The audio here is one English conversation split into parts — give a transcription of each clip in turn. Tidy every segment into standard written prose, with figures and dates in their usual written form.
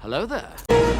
Hello there.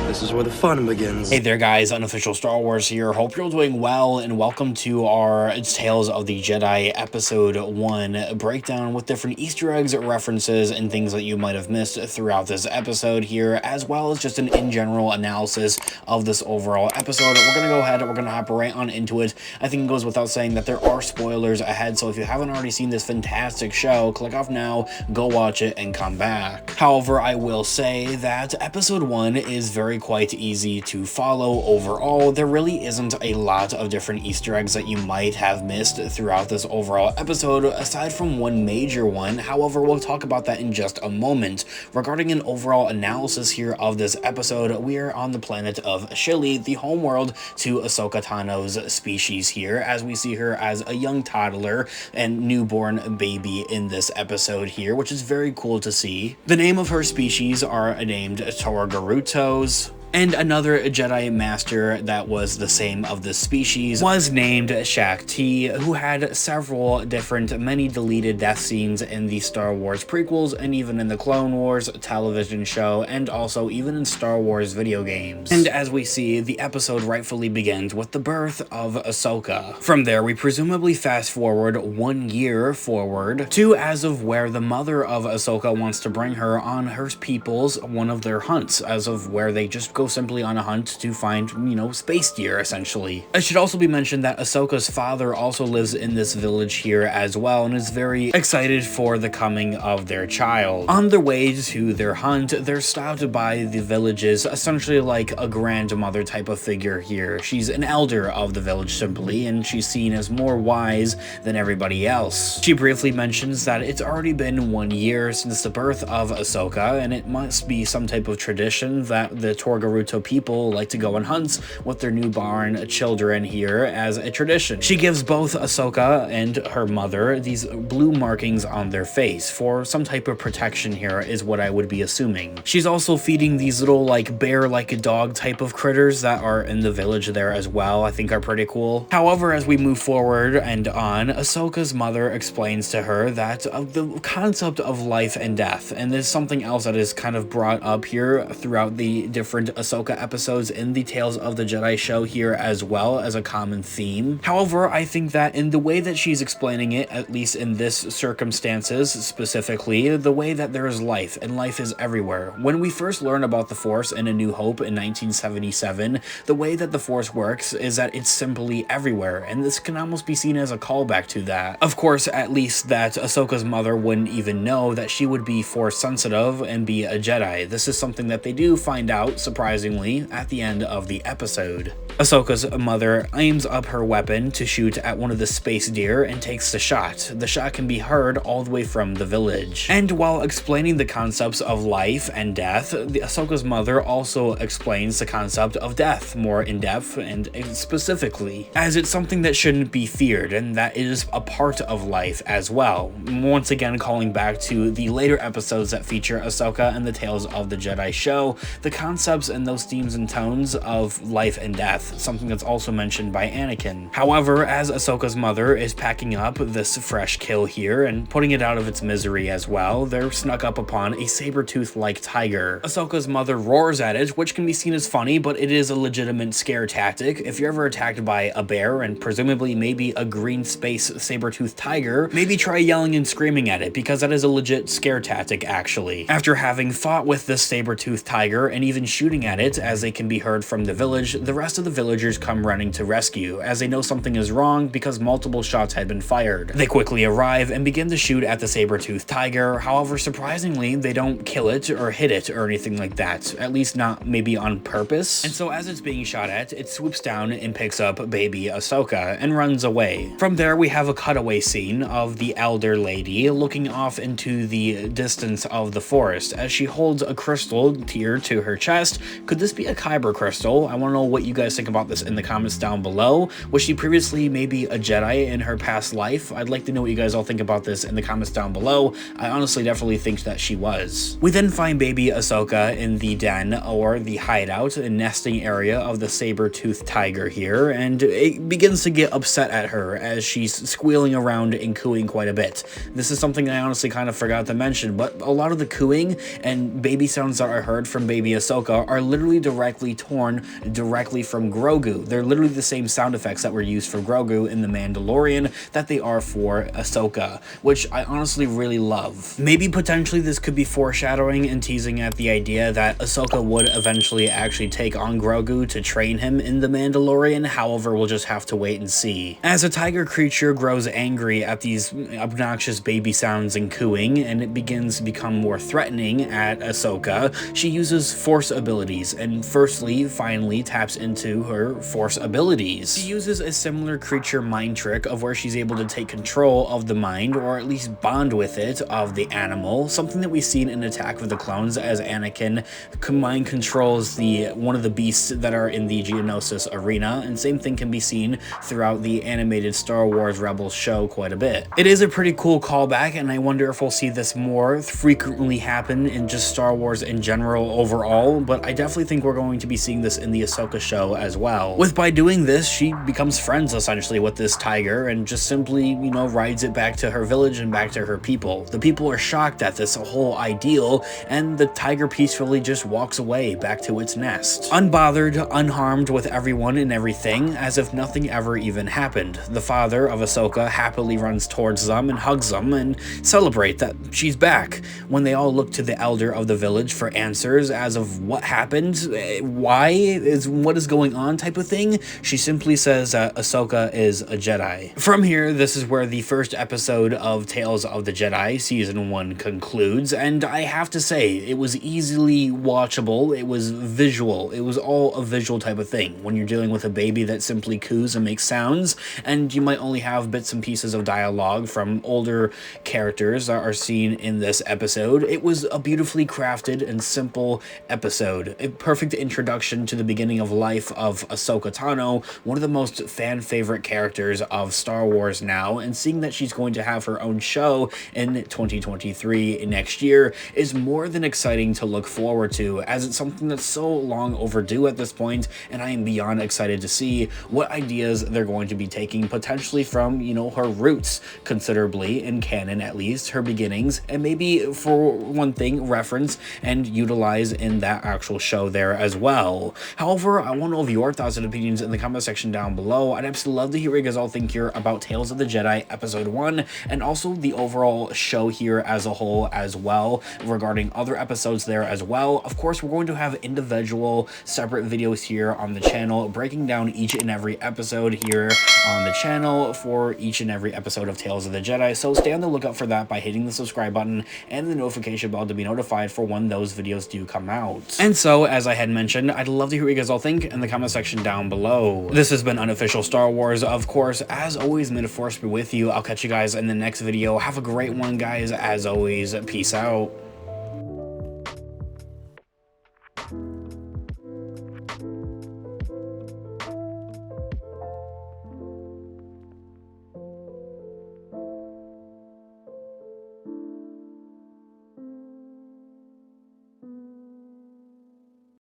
This is where the fun begins. Hey there guys, Unofficial Star Wars here. Hope you're all doing well and welcome to our Tales of the Jedi Episode 1 breakdown with different Easter eggs, references, and things that you might have missed throughout this episode here, as well as just an in-general analysis of this overall episode. We're going to go ahead and we're going to hop right on into it. I think it goes without saying that there are spoilers ahead, so if you haven't already seen this fantastic show, click off now, go watch it, and come back. However, I will say that Episode 1 is quite easy to follow overall. There really isn't a lot of different Easter eggs that you might have missed throughout this overall episode, aside from one major one. However, we'll talk about that in just a moment. Regarding an overall analysis here of this episode, we are on the planet of Shili, the homeworld to Ahsoka Tano's species here, as we see her as a young toddler and newborn baby in this episode here, which is very cool to see. The name of her species are named Torgarutos, and another Jedi Master that was the same of the species was named Shakti, who had several different, many deleted death scenes in the Star Wars prequels and even in the Clone Wars television show, and also even in Star Wars video games. And as we see, the episode rightfully begins with the birth of Ahsoka. From there, we presumably fast forward 1 year forward to as of where the mother of Ahsoka wants to bring her on her people's one of their hunts, as of where they just go simply on a hunt to find, space deer, essentially. It should also be mentioned that Ahsoka's father also lives in this village here as well and is very excited for the coming of their child. On their way to their hunt, they're stopped by the village's essentially like a grandmother type of figure here. She's an elder of the village simply, and she's seen as more wise than everybody else. She briefly mentions that it's already been 1 year since the birth of Ahsoka, and it must be some type of tradition that the Torgaruto people like to go on hunts with their newborn children here as a tradition. She gives both Ahsoka and her mother these blue markings on their face for some type of protection here, is what I would be assuming. She's also feeding these little bear dog type of critters that are in the village there as well. I think are pretty cool. However, as we move forward and on, Ahsoka's mother explains to her that the concept of life and death, and there's something else that is kind of brought up here throughout the different Ahsoka episodes in the Tales of the Jedi show here as well as a common theme. However, I think that in the way that she's explaining it, at least in this circumstances specifically, the way that there is life, and life is everywhere. When we first learn about the Force in A New Hope in 1977, the way that the Force works is that it's simply everywhere, and this can almost be seen as a callback to that. Of course, at least that Ahsoka's mother wouldn't even know that she would be Force sensitive and be a Jedi. This is something that they do find out, surprisingly, at the end of the episode. Ahsoka's mother aims up her weapon to shoot at one of the space deer and takes the shot. The shot can be heard all the way from the village. And while explaining the concepts of life and death, Ahsoka's mother also explains the concept of death more in depth and specifically, as it's something that shouldn't be feared and that it is a part of life as well. Once again, calling back to the later episodes that feature Ahsoka and the Tales of the Jedi show, the concepts and those themes and tones of life and death, something that's also mentioned by Anakin. However, as Ahsoka's mother is packing up this fresh kill here and putting it out of its misery as well, they're snuck up upon a saber-tooth-like tiger. Ahsoka's mother roars at it, which can be seen as funny, but it is a legitimate scare tactic. If you're ever attacked by a bear and presumably maybe a green space saber-tooth tiger, maybe try yelling and screaming at it, because that is a legit scare tactic actually. After having fought with this saber-tooth tiger and even shooting at it as they can be heard from the village, the rest of the villagers come running to rescue, as they know something is wrong because multiple shots had been fired. They quickly arrive and begin to shoot at the saber-toothed tiger. However, surprisingly, they don't kill it or hit it or anything like that, at least not maybe on purpose. And so as it's being shot at, it swoops down and picks up baby Ahsoka and runs away. From there, we have a cutaway scene of the elder lady looking off into the distance of the forest as she holds a crystal tear to her chest. Could this be a kyber crystal? I want to know what you guys think about this in the comments down below. Was she previously maybe a Jedi in her past life? I'd like to know what you guys all think about this in the comments down below. I honestly definitely think that she was. We then find baby Ahsoka in the den, or the hideout and nesting area of the saber-toothed tiger here, and it begins to get upset at her as she's squealing around and cooing quite a bit. This is something I honestly kind of forgot to mention, but a lot of the cooing and baby sounds that are heard from baby Ahsoka are literally directly torn directly from Grogu. They're literally the same sound effects that were used for Grogu in The Mandalorian that they are for Ahsoka, which I honestly really love. Maybe potentially this could be foreshadowing and teasing at the idea that Ahsoka would eventually actually take on Grogu to train him in The Mandalorian. However, we'll just have to wait and see. As a tiger creature grows angry at these obnoxious baby sounds and cooing, and it begins to become more threatening at Ahsoka, she uses Force abilities, and finally taps into her Force abilities. She uses a similar creature mind trick of where she's able to take control of the mind, or at least bond with it, of the animal, something that we've seen in Attack of the Clones as Anakin mind controls one of the beasts that are in the Geonosis arena, and same thing can be seen throughout the animated Star Wars Rebels show quite a bit. It is a pretty cool callback, and I wonder if we'll see this more frequently happen in just Star Wars in general overall, but I definitely think we're going to be seeing this in the Ahsoka show as well. By doing this, she becomes friends essentially with this tiger and just simply, rides it back to her village and back to her people. The people are shocked at this whole ideal, and the tiger peacefully just walks away back to its nest. Unbothered, unharmed with everyone and everything, as if nothing ever even happened. The father of Ahsoka happily runs towards them and hugs them and celebrate that she's back. When they all look to the elder of the village for answers as of what happened, what is going on type of thing, she simply says that Ahsoka is a Jedi. From here, this is where the first episode of Tales of the Jedi Season 1 concludes, and I have to say, it was easily watchable, it was visual, it was all a visual type of thing. When you're dealing with a baby that simply coos and makes sounds, and you might only have bits and pieces of dialogue from older characters that are seen in this episode, it was a beautifully crafted and simple episode. A perfect introduction to the beginning of life of Ahsoka Tano, one of the most fan-favorite characters of Star Wars now, and seeing that she's going to have her own show in 2023 next year is more than exciting to look forward to, as it's something that's so long overdue at this point, and I am beyond excited to see what ideas they're going to be taking potentially from, her roots considerably, in canon at least, her beginnings, and maybe for one thing, reference and utilize in that actual show there as well. However, I want to know of your thoughts and opinions in the comment section down below. I'd absolutely love to hear what you guys all think here about Tales of the Jedi Episode 1, and also the overall show here as a whole as well, regarding other episodes there as well. Of course, we're going to have individual separate videos here on the channel, breaking down each and every episode here on the channel for each and every episode of Tales of the Jedi, so stay on the lookout for that by hitting the subscribe button and the notification bell to be notified for when those videos do come out. And so, as I had mentioned, I'd love to hear what you guys all think in the comment section down below. This has been Unofficial Star Wars. Of course, as always, may the Force be with you. I'll catch you guys in the next video. Have a great one, guys. As always, peace out.